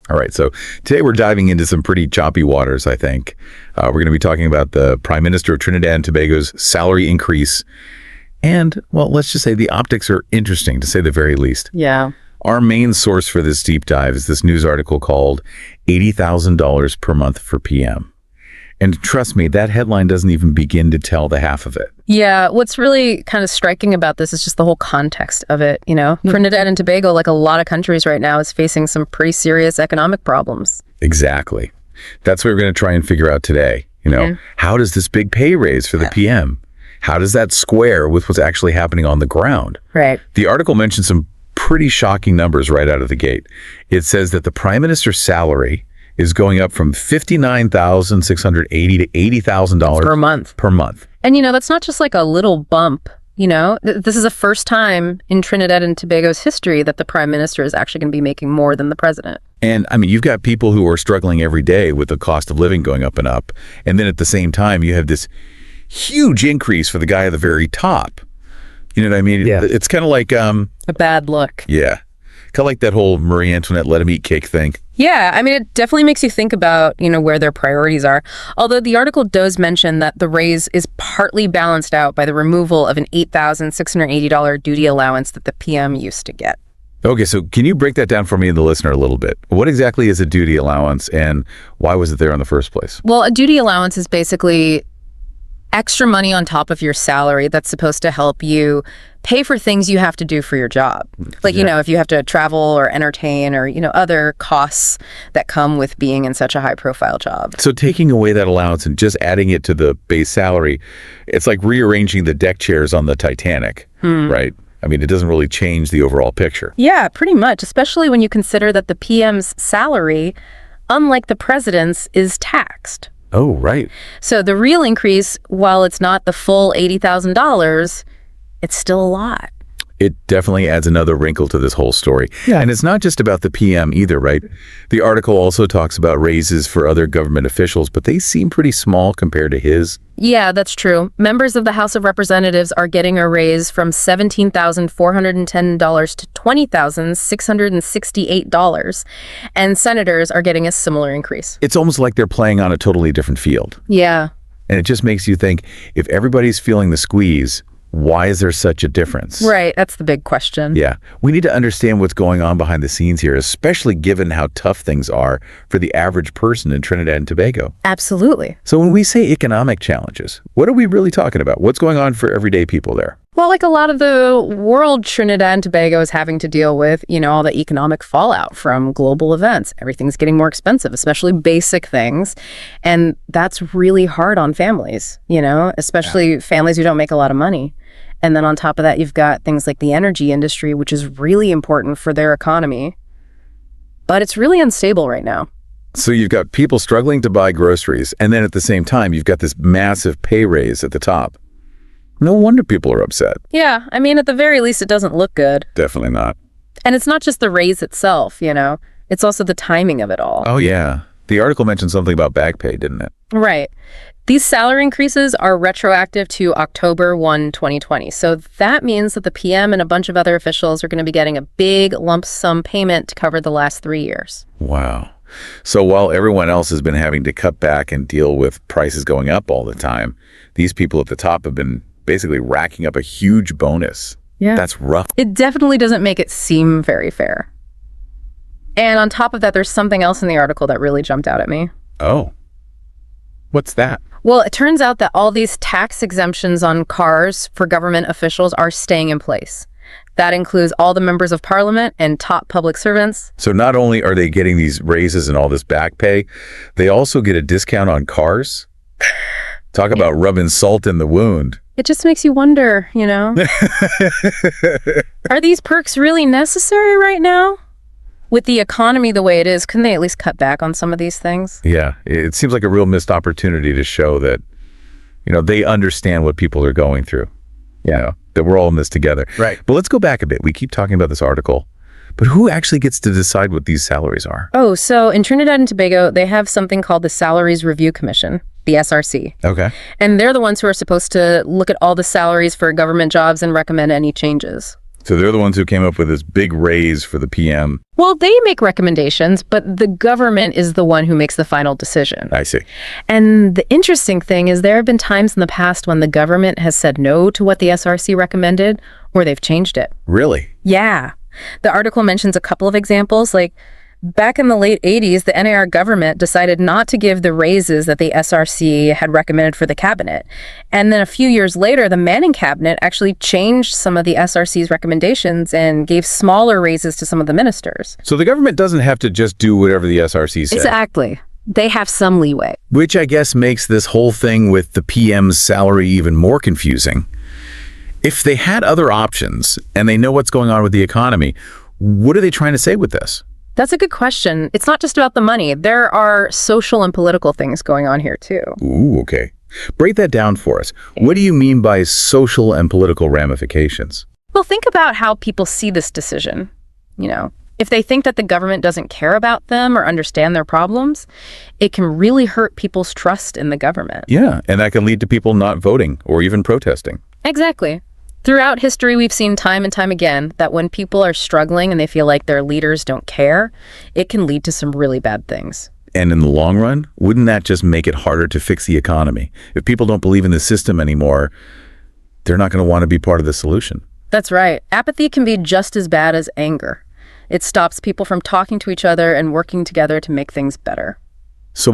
All right, so today we're diving into some pretty choppy waters, I think. We're going to be talking about the Prime Minister of Trinidad and Tobago's salary increase. And, well, let's just say the optics are interesting, to say the very least. Yeah. Our main source for this deep dive is this news article called $80,000 per month for PM. And trust me, that headline doesn't even begin to tell the half of it. Yeah, what's really kind of striking about this is just the whole context of it, you know? Trinidad and Tobago, like a lot of countries right now, is facing some pretty serious economic problems. Exactly. That's what we're going to try and figure out today. How does this big pay raise for the PM? How does that square with what's actually happening on the ground? Right. The article mentions some pretty shocking numbers right out of the gate. It says that the Prime Minister's salary is going up from $59,680 to $80,000 per month. And, that's not just like a little bump, This is the first time in Trinidad and Tobago's history that the Prime Minister is actually going to be making more than the president. And, you've got people who are struggling every day with the cost of living going up and up. And then at the same time, you have this huge increase for the guy at the very top. You know what I mean? Yeah. It's kind of like... a bad look. Yeah. Kind of like that whole Marie Antoinette let him eat cake thing. Yeah, it definitely makes you think about, where their priorities are. Although the article does mention that the raise is partly balanced out by the removal of an $8,680 duty allowance that the PM used to get. Okay, so can you break that down for me and the listener a little bit? What exactly is a duty allowance and why was it there in the first place? Well, a duty allowance is basically extra money on top of your salary that's supposed to help you pay for things you have to do for your job. Like, if you have to travel or entertain or, other costs that come with being in such a high profile job. So taking away that allowance and just adding it to the base salary, it's like rearranging the deck chairs on the Titanic, right? It doesn't really change the overall picture. Yeah, pretty much, especially when you consider that the PM's salary, unlike the president's, is taxed. Oh, right. So the real increase, while it's not the full $80,000, it's still a lot. It definitely adds another wrinkle to this whole story. Yeah. And it's not just about the PM either, right? The article also talks about raises for other government officials, but they seem pretty small compared to his. Yeah, that's true. Members of the House of Representatives are getting a raise from $17,410 to $20,668, and senators are getting a similar increase. It's almost like they're playing on a totally different field. Yeah. And it just makes you think, if everybody's feeling the squeeze, why is there such a difference? Right, that's the big question. Yeah, we need to understand what's going on behind the scenes here, especially given how tough things are for the average person in Trinidad and Tobago. Absolutely. So when we say economic challenges, what are we really talking about? What's going on for everyday people there? Well, like a lot of the world, Trinidad and Tobago is having to deal with, all the economic fallout from global events. Everything's getting more expensive, especially basic things. And that's really hard on families, especially families who don't make a lot of money. And then on top of that, you've got things like the energy industry, which is really important for their economy. But it's really unstable right now. So you've got people struggling to buy groceries. And then at the same time, you've got this massive pay raise at the top. No wonder people are upset. Yeah, at the very least, it doesn't look good. Definitely not. And it's not just the raise itself, It's also the timing of it all. Oh, yeah. The article mentioned something about back pay, didn't it? Right. These salary increases are retroactive to October 1, 2020. So that means that the PM and a bunch of other officials are going to be getting a big lump sum payment to cover the last 3 years. Wow. So while everyone else has been having to cut back and deal with prices going up all the time, these people at the top have been basically racking up a huge bonus. Yeah. That's rough. It definitely doesn't make it seem very fair. And on top of that, there's something else in the article that really jumped out at me. Oh. What's that? Well, it turns out that all these tax exemptions on cars for government officials are staying in place. That includes all the members of parliament and top public servants. So not only are they getting these raises and all this back pay, they also get a discount on cars? Talk about rubbing salt in the wound. It just makes you wonder, Are these perks really necessary right now? With the economy the way it is, couldn't they at least cut back on some of these things? Yeah, it seems like a real missed opportunity to show that, they understand what people are going through. Yeah. That we're all in this together. Right. But let's go back a bit. We keep talking about this article, but who actually gets to decide what these salaries are? Oh, so in Trinidad and Tobago, they have something called the Salaries Review Commission, the SRC. Okay. And they're the ones who are supposed to look at all the salaries for government jobs and recommend any changes. So they're the ones who came up with this big raise for the PM. Well, they make recommendations, but the government is the one who makes the final decision. I see. And the interesting thing is there have been times in the past when the government has said no to what the SRC recommended, or they've changed it. Really? Yeah. The article mentions a couple of examples, like back in the late 80s, the NAR government decided not to give the raises that the SRC had recommended for the cabinet. And then a few years later, the Manning cabinet actually changed some of the SRC's recommendations and gave smaller raises to some of the ministers. So the government doesn't have to just do whatever the SRC says. Exactly. They have some leeway. Which I guess makes this whole thing with the PM's salary even more confusing. If they had other options and they know what's going on with the economy, what are they trying to say with this? That's a good question. It's not just about the money. There are social and political things going on here, too. Ooh, okay. Break that down for us. What do you mean by social and political ramifications? Well, think about how people see this decision. You know, if they think that the government doesn't care about them or understand their problems, it can really hurt people's trust in the government. Yeah, and that can lead to people not voting or even protesting. Exactly. Throughout history, we've seen time and time again that when people are struggling and they feel like their leaders don't care, it can lead to some really bad things. And in the long run, wouldn't that just make it harder to fix the economy? If people don't believe in the system anymore, they're not going to want to be part of the solution. That's right. Apathy can be just as bad as anger. It stops people from talking to each other and working together to make things better. So